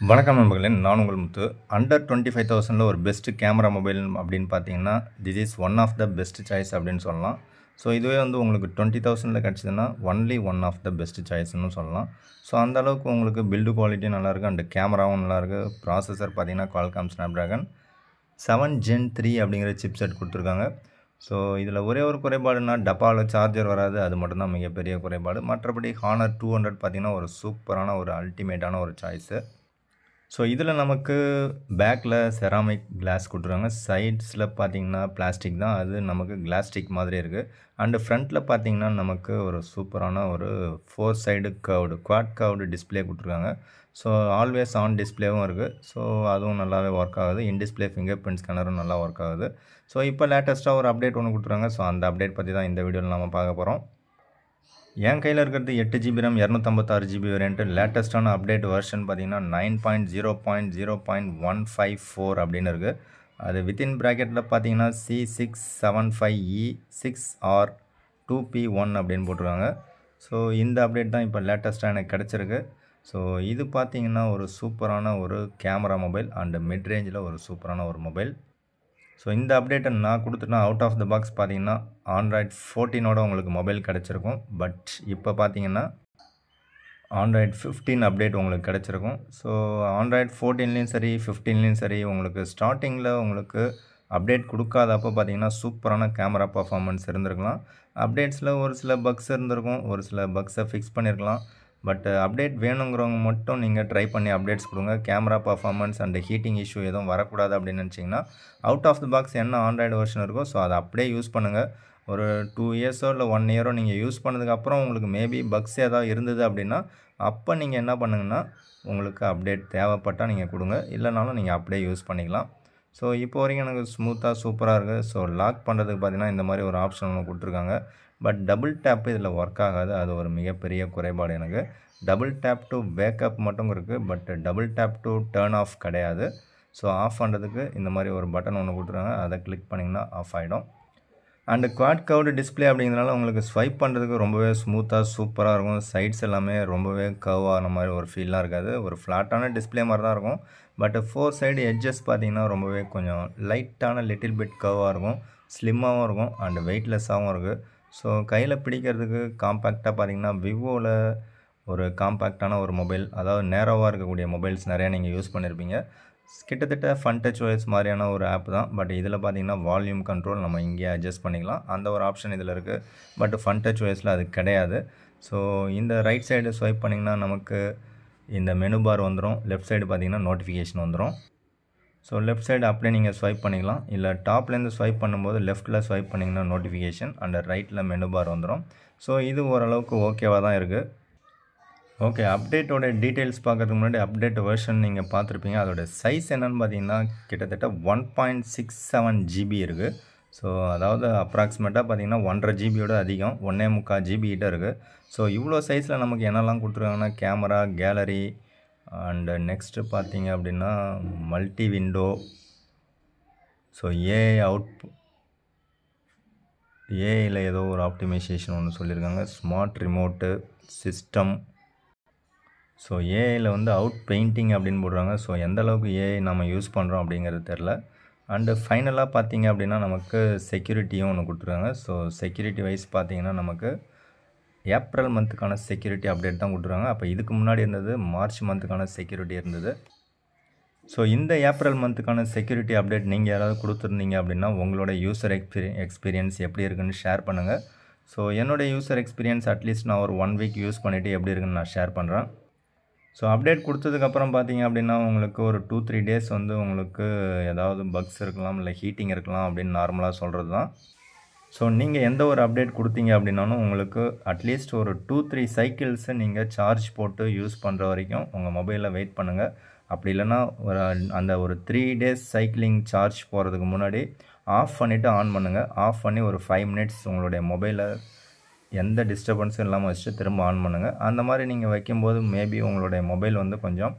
வணக்கம் நண்பர்களே, நான் உங்கள் முத்து. அண்டர் 25,000ல ஒரு பெஸ்ட் கேமரா மொபைல் அப்படின்னு பார்த்தீங்கன்னா, this is one of the best choice அப்படின்னு சொல்லலாம். ஸோ இதுவே வந்து உங்களுக்கு 20,000ல கிடச்சிதுன்னா only one of the best சாய்ஸ்னு சொல்லலாம். ஸோ அந்த அளவுக்கு உங்களுக்கு பில்டு குவாலிட்டி நல்லாயிருக்கு அண்ட் கேமராவும் நல்லாயிருக்கு. ப்ராசஸர் பார்த்தீங்கன்னா Qualcomm Snapdragon 7 Gen 3 அப்படிங்கிற சிப்செட் கொடுத்துருக்காங்க. ஸோ இதில் ஒரே ஒரு குறைபாடுனா டப்பாவில் சார்ஜர் வராது, அது மட்டும்தான் மிகப்பெரிய குறைபாடு. மற்றபடி Honor 200 பார்த்தீங்கன்னா ஒரு சூப்பரான ஒரு அல்டிமேட்டான ஒரு சாய்ஸு. ஸோ இதில் நமக்கு பேக்கில் செராமிக் கிளாஸ் கொடுத்துருக்காங்க. சைட்ஸில் பார்த்தீங்கன்னா பிளாஸ்டிக் தான், அது நமக்கு கிளாஸ்டிக் மாதிரி இருக்குது. அண்டு ஃப்ரண்ட்டில் பார்த்தீங்கன்னா நமக்கு ஒரு சூப்பரான ஒரு 4 side curved quad curved display கொடுத்துருக்காங்க. ஸோ ஆல்வேஸ் ஆன் டிஸ்பிளேவும் இருக்குது. ஸோ அதுவும் நல்லாவே ஒர்க் ஆகுது. இன் டிஸ்பிளே ஃபிங்கர் பிரிண்ட் ஸ்கேனரும் நல்லா ஒர்க் ஆகுது. ஸோ இப்போ லேட்டஸ்ட்டாக ஒரு அப்டேட் ஒன்று கொடுத்துருக்காங்க. ஸோ அந்த அப்டேட் பற்றி தான் இந்த வீடியோவில் நம்ம பார்க்க போகிறோம். என் கையில் இருக்கிறது 8GB RAM 256GB வேரியன்ட்டு. லேட்டஸ்ட்டான அப்டேட் வெர்ஷன் பார்த்தீங்கன்னா 9.0.0.154 அப்படின்னு இருக்குது. அது வித்தின் ப்ராக்கெட்டில் பார்த்தீங்கன்னா C675E6R 2P1 அப்படின்னு போட்டிருக்காங்க. ஸோ இந்த அப்டேட் தான் இப்போ லேட்டஸ்ட்டாக எனக்கு கிடச்சிருக்கு. ஸோ இது பார்த்தீங்கன்னா ஒரு சூப்பரான ஒரு கேமரா மொபைல் அண்டு மிட் ரேஞ்சில் ஒரு சூப்பரான ஒரு மொபைல். ஸோ இந்த அப்டேட்டை நான் கொடுத்துட்டேன். அவுட் ஆஃப் த பாக்ஸ் பார்த்தீங்கன்னா Android 14ஓட உங்களுக்கு மொபைல் கிடச்சிருக்கும். பட் இப்போ பார்த்தீங்கன்னா Android 15 அப்டேட் உங்களுக்கு கிடச்சிருக்கும். ஸோ Android 14லேயும் சரி 15லேயும் சரி உங்களுக்கு ஸ்டார்டிங்கில் உங்களுக்கு அப்டேட் கொடுக்காதப்போ பார்த்தீங்கன்னா சூப்பரான கேமரா பர்ஃபார்மன்ஸ் இருந்திருக்கலாம். அப்டேட்ஸில் ஒரு சில பக்ஸ் இருந்திருக்கும், ஒரு சில பக்ஸை ஃபிக்ஸ் பண்ணியிருக்கலாம். பட் அப்டேட் வேணுங்கிறவங்க மட்டும் நீங்கள் ட்ரை பண்ணி அப்டேட்ஸ் கொடுங்க. Camera performance and heating issue எதுவும் வரக்கூடாது அப்படின்னு நினச்சிங்கன்னா அவுட் ஆஃப் த பாக்ஸ் என்ன ஆண்ட்ராய்டு வெர்ஷன் இருக்கோ ஸோ அதை அப்படியே யூஸ் பண்ணுங்கள். ஒரு 2 இயர்ஸோ இல்லை 1 இயரோ நீங்கள் யூஸ் பண்ணதுக்கப்புறம் உங்களுக்கு மேபி பக்ஸ் ஏதாவது இருந்தது அப்படின்னா அப்போ நீங்கள் என்ன பண்ணுங்கன்னா உங்களுக்கு அப்டேட் தேவைப்பட்டால் நீங்கள் கொடுங்க, இல்லைனாலும் நீங்கள் அப்படியே யூஸ் பண்ணிக்கலாம். ஸோ இப்போ வரைக்கும் எனக்கு ஸ்மூத்தாக சூப்பராக இருக்குது. ஸோ லாக் பண்ணுறதுக்கு பார்த்தீங்கன்னா இந்த மாதிரி ஒரு ஆப்ஷன் ஒன்று கொடுத்துருக்காங்க. பட் டபுள் டேப்பு இதில் ஒர்க் ஆகாது, அது ஒரு மிகப்பெரிய குறைபாடு எனக்கு. டபுள் டேப் டு பேக்கப் மட்டும் இருக்குது, but double tape to turn of கிடையாது. ஸோ ஆஃப் பண்ணுறதுக்கு இந்த மாதிரி ஒரு பட்டன் ஒன்று கொடுத்துருக்காங்க, அதை கிளிக் பண்ணிங்கன்னா ஆஃப் ஆகிடும். அண்டு குவாட் கர்வ்டு டிஸ்பிளே அப்படிங்கிறதுனால உங்களுக்கு ஸ்வைப் பண்ணுறதுக்கு ரொம்பவே ஸ்மூத்தாக சூப்பராக இருக்கும். சைட்ஸ் எல்லாமே ரொம்பவே கர்வ் ஆன மாதிரி ஒரு ஃபீல்லாம் இருக்காது, ஒரு ஃப்ளாட்டான டிஸ்பிளே மாதிரி தான் இருக்கும். பட் 4 சைடு எட்ஜஸ் பார்த்தீங்கன்னா ரொம்பவே கொஞ்சம் லைட்டான லிட்டில் பிட் கர்வாக இருக்கும், ஸ்லிம்மாகவும் இருக்கும் அண்டு வெயிட்லெஸ்ஸாகவும் இருக்குது. ஸோ கையில் பிடிக்கிறதுக்கு காம்பேக்டாக பார்த்தீங்கன்னா விவோவில் ஒரு காம்பேக்டான ஒரு மொபைல், அதாவது நேரோவாக இருக்கக்கூடிய மொபைல்ஸ் நிறையா நீங்கள் யூஸ் பண்ணியிருப்பீங்க. கிட்டத்தட்ட ஃபன் டச் ஓஎஸ் மாதிரியான ஒரு ஆப் தான். பட் இதில் பார்த்தீங்கன்னா வால்யூம் கண்ட்ரோல் நம்ம இங்கே அட்ஜஸ்ட் பண்ணிக்கலாம், அந்த ஒரு ஆப்ஷன் இதில் இருக்குது. பட் ஃபன் டச் ஓஎஸில் அது கிடையாது. ஸோ இந்த ரைட் சைடு ஸ்வைப் பண்ணிங்கன்னா நமக்கு இந்த மெனு பார் வந்துடும், லெஃப்ட் சைடு பார்த்தீங்கன்னா நோட்டிஃபிகேஷன் வந்துடும். ஸோ லெஃப்ட் சைடு அப்படியே நீங்கள் ஸ்வைப் பண்ணிக்கலாம், இல்லை டாப்லேருந்து ஸ்வைப் பண்ணும்போது லெஃப்ட்டில் ஸ்வைப் பண்ணிங்கன்னா நோட்டிஃபிகேஷன் அண்ட் ரைட்டில் மெனு பார் வந்துடும். ஸோ இது ஓரளவுக்கு ஓகேவாக தான் இருக்குது. ஓகே, அப்டேட்டோட டீட்டெயில்ஸ் பார்க்கறதுக்கு முன்னாடி அப்டேட் வெர்ஷன் நீங்கள் பார்த்துருப்பீங்க. அதோட சைஸ் என்னென்னு பார்த்தீங்கன்னா கிட்டத்தட்ட 1.67 GB இருக்குது. ஸோ அதாவது அப்ராக்சிமேட்டாக பார்த்தீங்கன்னா 1.5 GB அதிகம், 1.25 GB கிட்ட இருக்குது. ஸோ இவ்வளோ சைஸில் நமக்கு என்னெல்லாம் கொடுத்துருக்காங்கன்னா கேமரா, கேலரி அண்டு நெக்ஸ்ட்டு பார்த்தீங்க அப்படின்னா மல்டி விண்டோ, ஸோ ஏஐயில் ஏதோ ஒரு ஆப்டிமைசேஷன் ஒன்று சொல்லியிருக்காங்க, ஸ்மார்ட் ரிமோட்டு சிஸ்டம். ஸோ ஏஐயில் வந்து அவுட் பெயிண்டிங் அப்படின்னு போடுறாங்க. ஸோ எந்த அளவுக்கு ஏஐ நம்ம யூஸ் பண்ணுறோம் அப்படிங்கிறது தெரில. அண்டு ஃபைனலாக பார்த்தீங்க அப்படின்னா நமக்கு செக்யூரிட்டியும் ஒன்று கொடுத்துருக்காங்க. ஸோ செக்யூரிட்டி வைஸ் பார்த்தீங்கன்னா நமக்கு ஏப்ரல் மந்த்துக்கான செக்யூரிட்டி அப்டேட் தான் கொடுத்துருக்காங்க. அப்போ இதுக்கு முன்னாடி இருந்தது மார்ச் மந்த்துக்கான செக்யூரிட்டி இருந்தது. ஸோ இந்த ஏப்ரல் மந்த்துக்கான செக்யூரிட்டி அப்டேட் நீங்கள் யாராவது கொடுத்துருந்தீங்க அப்படின்னா உங்களோட யூசர் எக்ஸ்பீரியன்ஸ் எப்படி இருக்குன்னு ஷேர் பண்ணுங்கள். ஸோ என்னோடய யூசர் எக்ஸ்பீரியன்ஸ் அட்லீஸ்ட் நான் ஒரு 1 வீக் யூஸ் பண்ணிவிட்டு எப்படி இருக்குன்னு நான் ஷேர் பண்ணுறேன். ஸோ அப்டேட் கொடுத்ததுக்கப்புறம் பார்த்தீங்க அப்படின்னா உங்களுக்கு ஒரு 2-3 டேஸ் வந்து உங்களுக்கு ஏதாவது பக்ஸ் இருக்கலாம், இல்லை ஹீட்டிங் இருக்கலாம் அப்படின்னு நார்மலாக சொல்கிறது தான். ஸோ நீங்கள் எந்த ஒரு அப்டேட் கொடுத்தீங்க அப்படின்னாலும் உங்களுக்கு அட்லீஸ்ட் ஒரு 2-3 சைக்கிள்ஸை நீங்கள் சார்ஜ் போட்டு யூஸ் பண்ணுற வரைக்கும் உங்கள் மொபைலில் வெயிட் பண்ணுங்கள். அப்படி இல்லைன்னா அந்த ஒரு 3 டேஸ் சைக்கிளிங் சார்ஜ் போகிறதுக்கு முன்னாடி ஆஃப் பண்ணிவிட்டு ஆன் பண்ணுங்கள். ஆஃப் பண்ணி ஒரு 5 மினிட்ஸ் உங்களுடைய மொபைலை எந்த டிஸ்டர்பன்ஸும் இல்லாமல் வச்சுட்டு திரும்ப ஆன் பண்ணுங்கள். அந்த மாதிரி நீங்கள் வைக்கும்போது மேபி உங்களுடைய மொபைல் வந்து கொஞ்சம்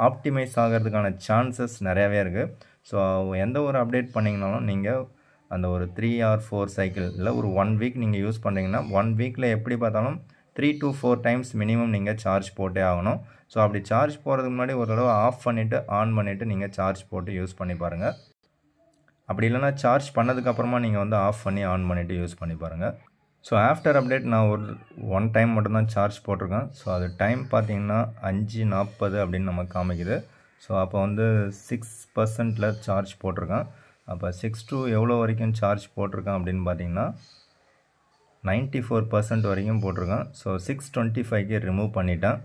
ஆப்டிமைஸ் ஆகிறதுக்கான சான்சஸ் நிறையாவே இருக்குது. ஸோ எந்த ஒரு அப்டேட் பண்ணிங்கனாலும் நீங்கள் அந்த ஒரு 3 or 4 சைக்கிள் இல்லை ஒரு 1 வீக் நீங்கள் யூஸ் பண்ணிங்கன்னா 1 வீக்கில் எப்படி பார்த்தாலும் 3 to 4 டைம்ஸ் மினிமம் நீங்கள் சார்ஜ் போட்டே ஆகணும். ஸோ அப்படி சார்ஜ் போகிறதுக்கு முன்னாடி ஒரு தடவை ஆஃப் பண்ணிவிட்டு ஆன் பண்ணிவிட்டு நீங்கள் சார்ஜ் போட்டு யூஸ் பண்ணி பாருங்கள். அப்படி இல்லைனா சார்ஜ் பண்ணதுக்கப்புறமா நீங்கள் வந்து ஆஃப் பண்ணி ஆன் பண்ணிவிட்டு யூஸ் பண்ணி பாருங்கள். ஸோ ஆஃப்டர் அப்டேட் நான் ஒன் டைம் மட்டும்தான் சார்ஜ் போட்டிருக்கேன். ஸோ அது டைம் பார்த்தீங்கன்னா 5:40 அப்படின்னு நமக்கு காமிக்குது. ஸோ அப்போ வந்து 6%ல் சார்ஜ் போட்டிருக்கேன். அப்போ 6 to எவ்வளோ வரைக்கும் சார்ஜ் போட்டிருக்கேன் அப்படின்னு பார்த்தீங்கன்னா 94% வரைக்கும் போட்டிருக்கேன். ஸோ 625க்கு ரிமூவ் பண்ணிட்டேன்.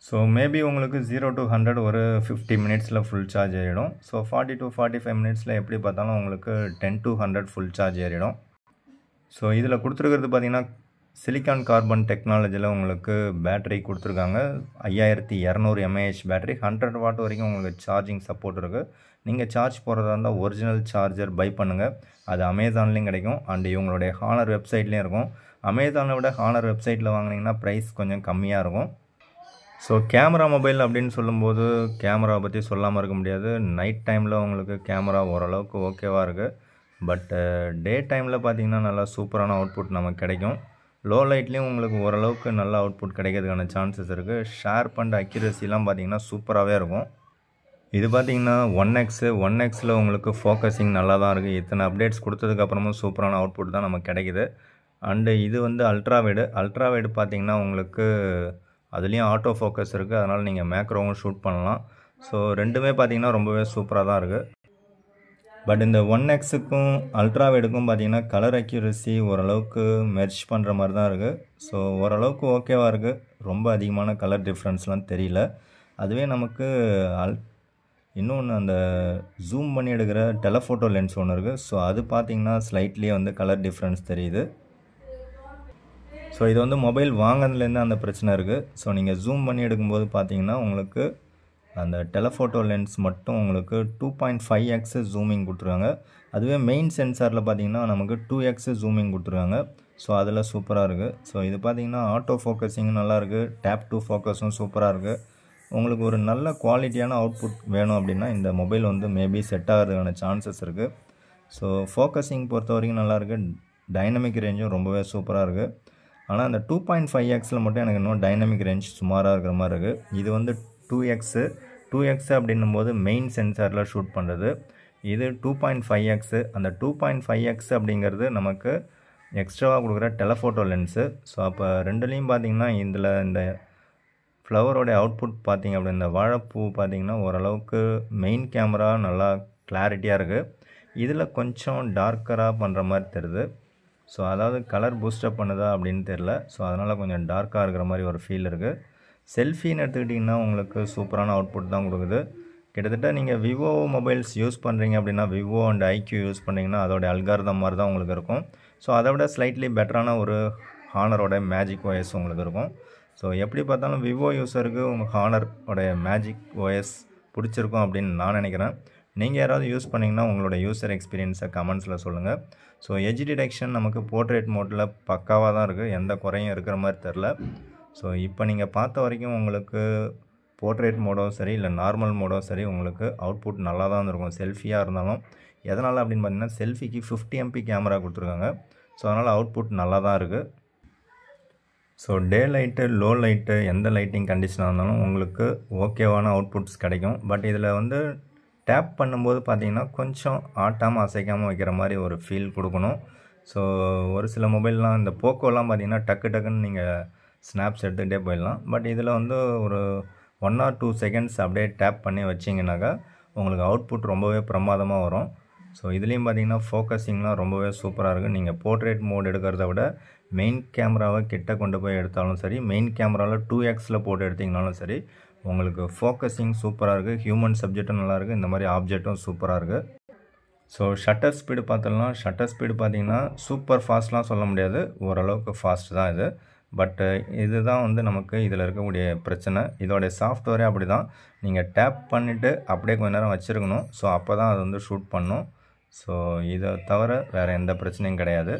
ஸோ மேபி உங்களுக்கு 0 to 100 ஒரு 50 மினிட்ஸில் ஃபுல் சார்ஜ் ஏறிடும். ஸோ 40 to 45 மினிட்ஸில் எப்படி பார்த்தாலும் உங்களுக்கு 10 to 100 ஃபுல் சார்ஜ் ஏறிடும். ஸோ இதில் கொடுத்துருக்கிறது பார்த்திங்கன்னா சிலிக்கான் கார்பன் டெக்னாலஜியில் உங்களுக்கு பேட்டரி கொடுத்துருக்காங்க. 5200 mAh பேட்டரி, 100 வாட் வரைக்கும் உங்களுக்கு சார்ஜிங் சப்போர்ட் இருக்குது. நீங்கள் சார்ஜ் போடுறதா இருந்தால் ஒரிஜினல் சார்ஜர் பை பண்ணுங்கள். அது அமேசான்லேயும் கிடைக்கும் அண்ட் இவங்களுடைய ஹானர் வெப்சைட்லேயும் இருக்கும். அமேசானை விட ஹானர் வெப்சைட்டில் வாங்கினீங்கன்னா ப்ரைஸ் கொஞ்சம் கம்மியாக இருக்கும். ஸோ கேமரா மொபைல் அப்படின்னு சொல்லும்போது கேமரா பற்றி சொல்லாமல் இருக்க முடியாது. நைட் டைமில் உங்களுக்கு கேமரா ஓரளவுக்கு ஓகேவாக இருக்குது. பட் டே டைமில் பார்த்திங்கன்னா நல்லா சூப்பரான அவுட்புட் நமக்கு கிடைக்கும். லோ லைட்லேயும் உங்களுக்கு ஓரளவுக்கு நல்ல அவுட்புட் கிடைக்கிறதுக்கான சான்சஸ் இருக்குது. ஷார்ப் அண்ட் அக்யூரஸிலாம் பார்த்திங்கன்னா சூப்பராகவே இருக்கும். இது பார்த்திங்கன்னா 1xல் உங்களுக்கு ஃபோக்கஸிங் நல்லா தான் இருக்குது. இத்தனை அப்டேட்ஸ் கொடுத்ததுக்கப்புறமும் சூப்பரான அவுட்புட் தான் நமக்கு கிடைக்குது. அண்டு இது வந்து அல்ட்ராவைடு பார்த்திங்கன்னா உங்களுக்கு அதுலேயும் ஆட்டோ ஃபோக்கஸ் இருக்குது. அதனால் நீங்கள் மேக்ரோவும் ஷூட் பண்ணலாம். ஸோ ரெண்டுமே பார்த்திங்கன்னா ரொம்பவே சூப்பராக தான் இருக்குது. பட் இந்த 1xக்கும் அல்ட்ராவைடுக்கும் பார்த்திங்கன்னா கலர் அக்யூரஸி ஓரளவுக்கு மெர்ஜ் பண்ணுற மாதிரி தான் இருக்குது. ஸோ ஓரளவுக்கு ஓகேவாக இருக்குது. ரொம்ப அதிகமான கலர் டிஃப்ரென்ஸ்லாம் தெரியல. அதுவே நமக்கு இன்னொன்று அந்த ஜூம் பண்ணி எடுக்கிற டெலஃபோட்டோ லென்ஸ் ஒன்று இருக்குது. ஸோ அது பார்த்திங்கன்னா ஸ்லைட்லி வந்து கலர் டிஃப்ரென்ஸ் தெரியுது. ஸோ இது வந்து மொபைல் வாங்கினதுலேருந்து அந்த பிரச்சனை இருக்குது. ஸோ நீங்கள் ஜூம் பண்ணி எடுக்கும்போது பார்த்தீங்கன்னா உங்களுக்கு அந்த டெலஃபோட்டோ லென்ஸ் மட்டும் உங்களுக்கு 2.5x ஜூமிங் கொடுத்துருக்காங்க. அதுவே மெயின் சென்சாரில் பார்த்தீங்கன்னா நமக்கு 2x ஜூமிங் கொடுத்துருக்காங்க. ஸோ அதில் சூப்பராக இருக்குது. ஸோ இது பார்த்தீங்கன்னா ஆட்டோ ஃபோக்கஸிங்கும் நல்லாயிருக்கு, டேப் டு ஃபோக்கஸும் சூப்பராக இருக்குது. உங்களுக்கு ஒரு நல்ல குவாலிட்டியான அவுட்புட் வேணும் அப்படின்னா இந்த மொபைல் வந்து மேபி செட் ஆகிறதுக்கான சான்சஸ் இருக்குது. ஸோ ஃபோக்கஸிங் பொறுத்த வரைக்கும் நல்லாயிருக்கு. டைனமிக் ரேஞ்சும் ரொம்பவே சூப்பராக இருக்குது. ஆனால் அந்த 2.5xல் மட்டும் எனக்கு இன்னும் டைனமிக் ரேஞ்ச் சுமாராக இருக்கிற மாதிரி இருக்குது. இது வந்து 2x அப்படின்னும் போது மெயின் சென்சாரில் ஷூட் பண்ணுறது. இது 2.5x. அந்த 2.5x அப்படிங்கிறது நமக்கு எக்ஸ்ட்ராவாக கொடுக்குற டெலஃபோட்டோ லென்ஸு. ஸோ அப்போ ரெண்டுலேயும் பார்த்திங்கன்னா இதில் இந்த ஃப்ளவரோடைய அவுட்புட் பார்த்திங்க அப்படி இந்த வாழைப்பூ பார்த்திங்கன்னா ஓரளவுக்கு மெயின் கேமரா நல்லா கிளாரிட்டியாக இருக்குது. இதில் கொஞ்சம் டார்க்கராக பண்ணுற மாதிரி தெரியுது. ஸோ அதாவது கலர் பூஸ்டப் பண்ணுதா அப்படின்னு தெரில. ஸோ அதனால் கொஞ்சம் டார்க்காக இருக்கிற மாதிரி ஒரு ஃபீல் இருக்குது. செல்ஃபின்னு எடுத்துக்கிட்டிங்கன்னா உங்களுக்கு சூப்பரான அவுட்புட் தான் கொடுக்குது. கிட்டத்தட்ட நீங்கள் விவோ மொபைல்ஸ் யூஸ் பண்ணுறீங்க அப்படின்னா விவோ அண்ட் ஐக்யூ யூஸ் பண்ணிங்கன்னா அதோடைய அல்காரிதம் மாதிரி தான் உங்களுக்கு இருக்கும். ஸோ அதை விட ஸ்லைட்லி பெட்டரான ஒரு ஹானரோட மேஜிக் ஓஎஸ் உங்களுக்கு இருக்கும். ஸோ எப்படி பார்த்தாலும் விவோ யூஸருக்கு உங்கள் ஹானரோட மேஜிக் ஓஎஸ் பிடிச்சிருக்கும் அப்படின்னு நான் நினைக்கிறேன். நீங்கள் யாராவது யூஸ் பண்ணிங்கன்னா உங்களோட யூசர் எக்ஸ்பீரியன்ஸை கமெண்ட்ஸில் சொல்லுங்கள். ஸோ எட்ஜ் டிடெக்ஷன் நமக்கு போர்ட்ரேட் மோட்டில் பக்காவாக தான் இருக்குது, எந்த குறையும் இருக்கிற மாதிரி தெரில. ஸோ இப்போ நீங்கள் பார்த்த வரைக்கும் உங்களுக்கு போர்ட்ரேட் மோடோ சரி இல்லை நார்மல் மோடோ சரி உங்களுக்கு அவுட்புட் நல்லா தான் இருக்கும். செல்ஃபியாக இருந்தாலும் எதனால் அப்படின்னு பார்த்தீங்கன்னா செல்ஃபிக்கு 50 MP கேமரா கொடுத்துருக்காங்க. ஸோ அதனால் அவுட்புட் நல்லா தான் இருக்குது. So day light low light எந்த லைட்டிங் கண்டிஷனாக இருந்தாலும் உங்களுக்கு ஓகேவான அவுட்புட்ஸ் கிடைக்கும். பட் இதில் வந்து டேப் பண்ணும்போது பார்த்திங்கன்னா கொஞ்சம் ஆட்டாமல் அசைக்காமல் வைக்கிற மாதிரி ஒரு ஃபீல் கொடுக்கணும். ஸோ ஒரு சில மொபைல்லாம் இந்த போக்கோலாம் பார்த்திங்கன்னா டக்குன்னு நீங்கள் ஸ்னாப்ஸ் எடுத்துக்கிட்டே போயிடலாம். பட் இதில் வந்து ஒரு 1 or 2 செகண்ட்ஸ் அப்படியே டேப் பண்ணி வச்சிங்கனாக்கா உங்களுக்கு அவுட்புட் ரொம்பவே பிரமாதமாக வரும். ஸோ இதுலேயும் பார்த்திங்கன்னா ஃபோக்கஸிங்லாம் ரொம்பவே சூப்பராக இருக்குது. நீங்கள் போர்ட்ரேட் மோட் எடுக்கிறத விட மெயின் கேமராவை கிட்ட கொண்டு போய் எடுத்தாலும் சரி, மெயின் கேமராவில் 2xல் போட்டு எடுத்திங்கனாலும் சரி உங்களுக்கு ஃபோக்கஸிங் சூப்பராக இருக்குது. ஹியூமன் சப்ஜெக்டும் நல்லாயிருக்கு, இந்த மாதிரி ஆப்ஜெக்ட்டும் சூப்பராக இருக்குது. ஸோ ஷட்டர் ஸ்பீடு பார்த்தோம்னா ஷட்டர் ஸ்பீடு பார்த்திங்கன்னா சூப்பர் ஃபாஸ்ட்லாம் சொல்ல முடியாது, ஓரளவுக்கு ஃபாஸ்ட் தான் இது. பட்டு இதுதான் வந்து நமக்கு இதில் இருக்கக்கூடிய பிரச்சனை. இதோடைய சாஃப்ட்வேரே அப்படி தான், நீங்கள் டேப் பண்ணிவிட்டு அப்படியே கொஞ்ச நேரம் வச்சுருக்கணும். ஸோ அப்போ தான் அது வந்து ஷூட் பண்ணும். ஸோ இதை தவிர வேறு எந்த பிரச்சனையும் கிடையாது.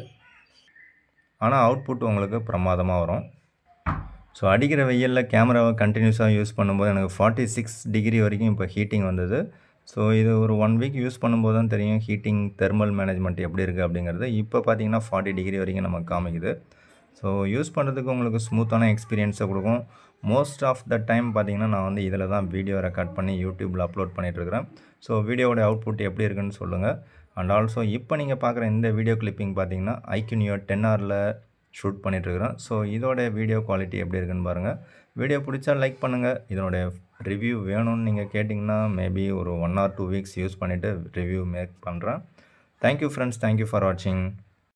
ஆனால் அவுட்புட் உங்களுக்கு பிரமாதமாக வரும். ஸோ அடிக்கிற வெயிலில் கேமராவை கண்டினியூஸாக யூஸ் பண்ணும்போது எனக்கு 46 டிகிரி வரைக்கும் இப்போ ஹீட்டிங் வந்தது. ஸோ இது ஒரு 1 வீக் யூஸ் பண்ணும்போது தான் தெரியும் ஹீட்டிங் தெர்மல் மேனேஜ்மெண்ட் எப்படி இருக்குது அப்படிங்கிறது. இப்போ பார்த்திங்கன்னா 40 டிகிரி வரைக்கும் நமக்கு காமிக்குது. ஸோ யூஸ் பண்ணுறதுக்கு உங்களுக்கு ஸ்மூத்தான எக்ஸ்பீரியன்ஸை கொடுக்கும். மோஸ்ட் ஆஃப் த டைம் பார்த்தீங்கன்னா நான் வந்து இதில் தான் வீடியோ ரெக்கார்ட் பண்ணி யூடியூப்பில் அப்லோட் பண்ணிகிட்ருக்கிறேன். ஸோ வீடியோவோட அவுட்புட் எப்படி இருக்குன்னு சொல்லுங்கள். அண்ட் ஆல்சோ இப்போ நீங்கள் பார்க்குற இந்த வீடியோ கிளிப்பிங் பார்த்தீங்கன்னா iQOO Neo 10Rல ஷூட் பண்ணிகிட்ருக்கிறேன். ஸோ இதோட வீடியோ குவாலிட்டி எப்படி இருக்குன்னு பாருங்கள். வீடியோ பிடிச்சா லைக் பண்ணுங்கள். இதனோட ரிவ்யூ வேணும்னு நீங்கள் கேட்டிங்கன்னா மேபி ஒரு 1 or 2 வீக்ஸ் யூஸ் பண்ணிவிட்டு ரிவ்யூ மேக் பண்ணுறேன். தேங்க்யூ ஃப்ரெண்ட்ஸ், தேங்க்யூ ஃபார் வாட்சிங்.